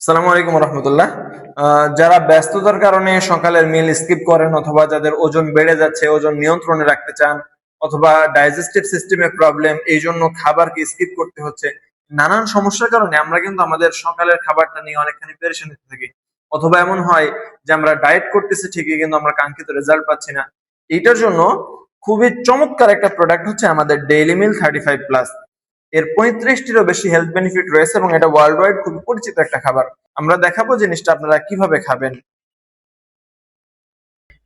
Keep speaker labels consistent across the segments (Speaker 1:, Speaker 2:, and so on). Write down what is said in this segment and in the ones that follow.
Speaker 1: আসসালামু আলাইকুম রহমতুল্লাহ। যারা ব্যস্ততার কারণে সকালের মিল স্কিপ করেন অথবা যাদের ওজন বেড়ে যাচ্ছে, ওজন নিয়ন্ত্রণে রাখতে চান, অথবা ডাইজেস্টিভ সিস্টেমের প্রবলেম, এই জন্য খাবারকে স্কিপ করতে হচ্ছে, নানান সমস্যার কারণে আমরা কিন্তু আমাদের সকালের খাবারটা নিয়ে অনেকখানি পেরেশানিতে থাকি। অথবা এমন হয় যে আমরা ডায়েট করতেছি ঠিকই কিন্তু আমরা কাঙ্ক্ষিত রেজাল্ট পাচ্ছি না। এইটার জন্য খুবই চমৎকার একটা প্রোডাক্ট হচ্ছে আমাদের ডেইলি মিল 35+। এর 35টিরও বেশি হেলথ বেনিফিট রয়েছে এবং এটা ওয়ার্ল্ড ওয়াইড খুব পরিচিত একটা খাবার। আমরা দেখাবো জিনিসটা আপনারা কিভাবে খাবেন।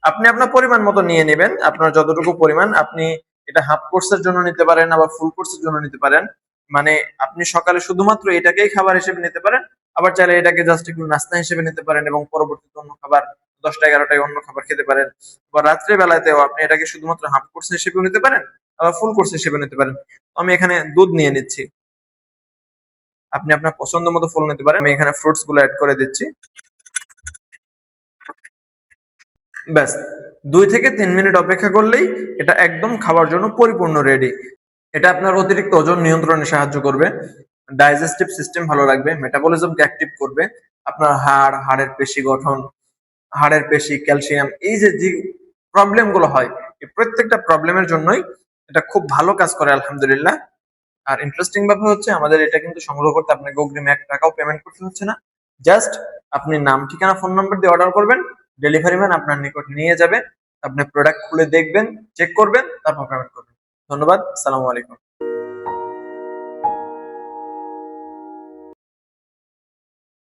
Speaker 1: আপনি আপনার পরিমাণ মতো নিয়ে নেবেন, আপনার যতটুকু পরিমাণ। আপনি এটা হাফ কোর্সের জন্য নিতে পারেন, আবার ফুল কোর্সের জন্য নিতে পারেন। মানে আপনি সকালে শুধুমাত্র এটাকেই খাবার হিসেবে নিতে পারেন, আবার চাইলে এটাকে জাস্ট একটু নাস্তা হিসেবে নিতে পারেন এবং পরবর্তীতে অন্য খাবার 10টা 11টায় অন্য খাবার খেতে পারেন। বা রাত্রে বেলাতেও আপনি এটাকে শুধুমাত্র হাফ কোর্স হিসেবেও নিতে পারেন, আবার ফুল কোর্স হিসেবে নিতে পারেন। আমি এখানে দুধ নিয়ে নিচ্ছি, আপনি আপনার পছন্দ মতো ফুল নিতে পারেন। আমি এখানে ফ্রুটস গুলো অ্যাড করে দিচ্ছি। ব্যাস 2 থেকে 3 মিনিট অপেক্ষা করলেই এটা একদম খাওয়ার জন্য পরিপূর্ণ রেডি। এটা আপনার অতিরিক্ত ওজন নিয়ন্ত্রণে সাহায্য করবে, ডাইজেস্টিভ সিস্টেম ভালো রাখবে, মেটাবলিজমকে অ্যাক্টিভ করবে, আপনার হাড়ের পেশি গঠন, হাড়ের পেশি, ক্যালসিয়াম, এই যে যে প্রবলেম গুলো হয়, এই প্রত্যেকটা প্রবলেমের জন্যই এটা খুব ভালো কাজ করে আলহামদুলিল্লাহ। আর ইন্টারেস্টিং ব্যাপার হচ্ছে আমাদের এটা কিন্তু সংগ্রহ করতে আপনাকে অগ্রিম 1 টাকাও পেমেন্ট করতে হচ্ছে না। জাস্ট আপনি নাম, ঠিকানা, ফোন নাম্বার দিয়ে অর্ডার করবেন, ডেলিভারি ম্যান আপনার নিকট নিয়ে যাবে, আপনি প্রোডাক্ট খুলে দেখবেন, চেক করবেন, তারপর পেমেন্ট করবেন। ধন্যবাদ, আসসালামু আলাইকুম।